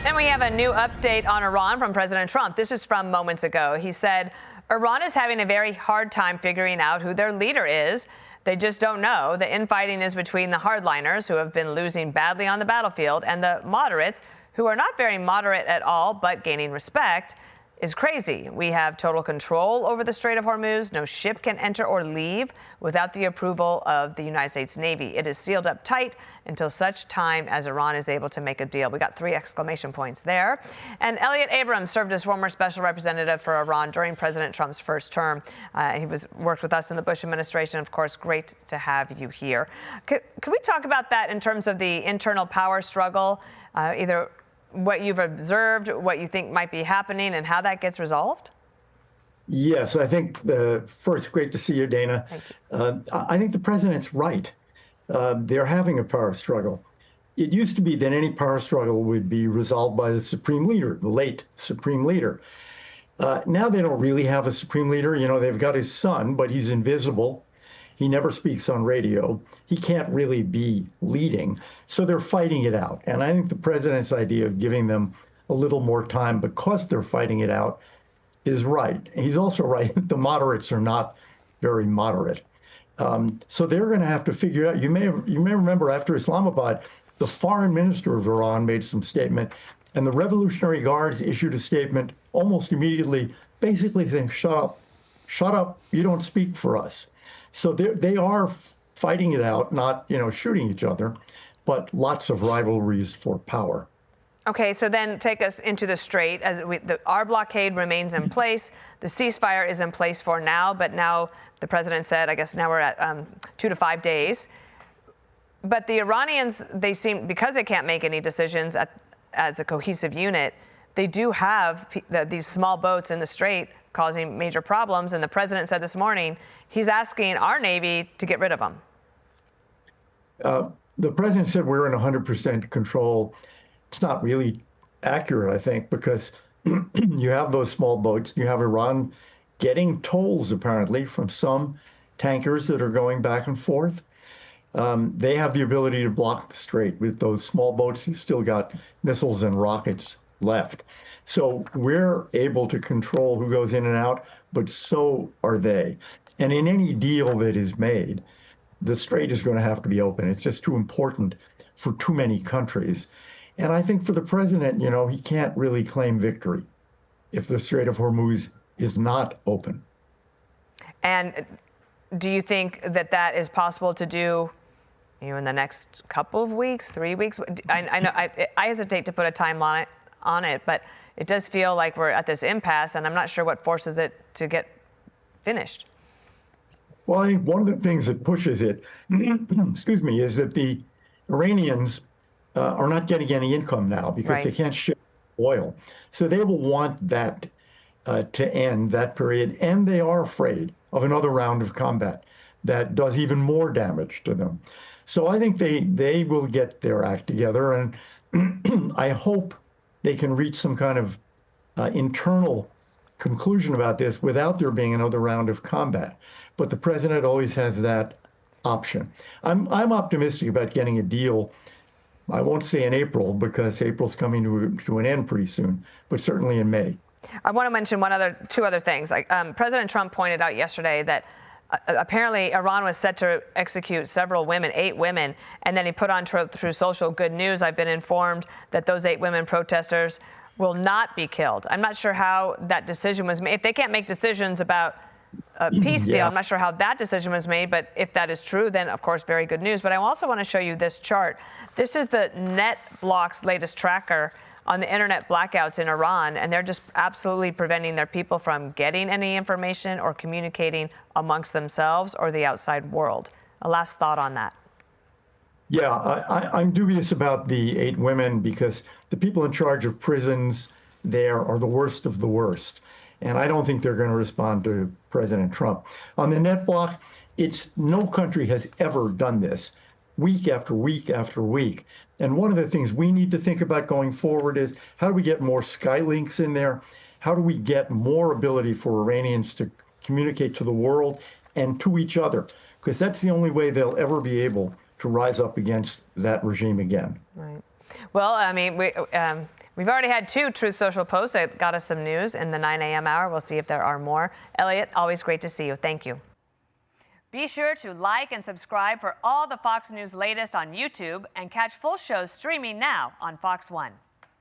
And we have a new update on Iran from President Trump. This is from moments ago. He said, Iran is having a very hard time figuring out who their leader is. They just don't know. The infighting is between the hardliners, who have been losing badly on the battlefield, and the moderates, who are not very moderate at all, but gaining respect, is crazy. We have total control over the Strait of Hormuz. No ship can enter or leave without the approval of the United States Navy. It is sealed up tight until such time as Iran is able to make a deal. We got 3 exclamation points there. And Elliott Abrams served as former special representative for Iran during President Trump's first term. He worked with us in the Bush administration. Of course, great to have you here. Could we talk about that in terms of the internal power struggle, either what you've observed, what you think might be happening, and how that gets resolved? Yes, I think first, great to see you, Dana. Thank you. I think the president's right. They're having a power struggle. It used to be that any power struggle would be resolved by the supreme leader, the late supreme leader. Now they don't really have a supreme leader. You know, they've got his son, but he's invisible. He never speaks on radio. He can't really be leading. So they're fighting it out. And I think the president's idea of giving them a little more time because they're fighting it out is right. He's also right that the moderates are not very moderate. So they're going to have to figure out. You may remember after Islamabad, the foreign minister of Iran made some statement, and the Revolutionary Guards issued a statement almost immediately, basically saying, shut up, you don't speak for us. So they are fighting it out, not, shooting each other, but lots of rivalries for power. Okay, so then take us into the Strait. Our blockade remains in place. The ceasefire is in place for now, but now the president said, I guess now we're at 2 to 5 days. But the Iranians, they seem, because they can't make any decisions as a cohesive unit, they do have these small boats in the Strait causing major problems. And the president said this morning, he's asking our Navy to get rid of them. The president said we're in 100% control. It's not really accurate, I think, because you have those small boats. You have Iran getting tolls, apparently, from some tankers that are going back and forth. They have the ability to block the strait. With those small boats, you've still got missiles and rockets left. So we're able to control who goes in and out, but so are they. And in any deal that is made, the strait is going to have to be open. It's just too important for too many countries. And I think for the president, he can't really claim victory if the Strait of Hormuz is not open. And do you think that is possible to do, in the next couple of weeks, 3 weeks? I know I hesitate to put a timeline on it, but it does feel like we're at this impasse, and I'm not sure what forces it to get finished. Well, I think one of the things that pushes it, excuse me, is that the Iranians are not getting any income now because they can't ship oil. So they will want that to end, that period, and they are afraid of another round of combat that does even more damage to them. So I think they will get their act together, and I hope they can reach some kind of internal conclusion about this without there being another round of combat. But the president always has that option. I'm optimistic about getting a deal. I won't say in April because April's coming to an end pretty soon, but certainly in May. I want to mention two other things. President Trump pointed out yesterday that apparently Iran was set to execute several women, 8 women, and then he put on through social good news, I've been informed that those 8 women protesters will not be killed. I'm not sure how that decision was made. If they can't make decisions about a peace deal, I'm not sure how that decision was made, but if that is true, then of course, very good news. But I also want to show you this chart. This is the NetBlock's latest tracker on the internet blackouts in Iran, and they're just absolutely preventing their people from getting any information or communicating amongst themselves or the outside world. A last thought on that. Yeah, I'm dubious about the 8 women because the people in charge of prisons there are the worst of the worst. And I don't think they're going to respond to President Trump. On the NetBlock, no country has ever done this, week after week after week. And one of the things we need to think about going forward is how do we get more Skylinks in there? How do we get more ability for Iranians to communicate to the world and to each other? Because that's the only way they'll ever be able to rise up against that regime again. Right. Well, I mean, We've already had 2 Truth Social posts that got us some news in the 9 a.m. hour. We'll see if there are more. Elliott, always great to see you. Thank you. Be sure to like and subscribe for all the Fox News latest on YouTube and catch full shows streaming now on Fox One.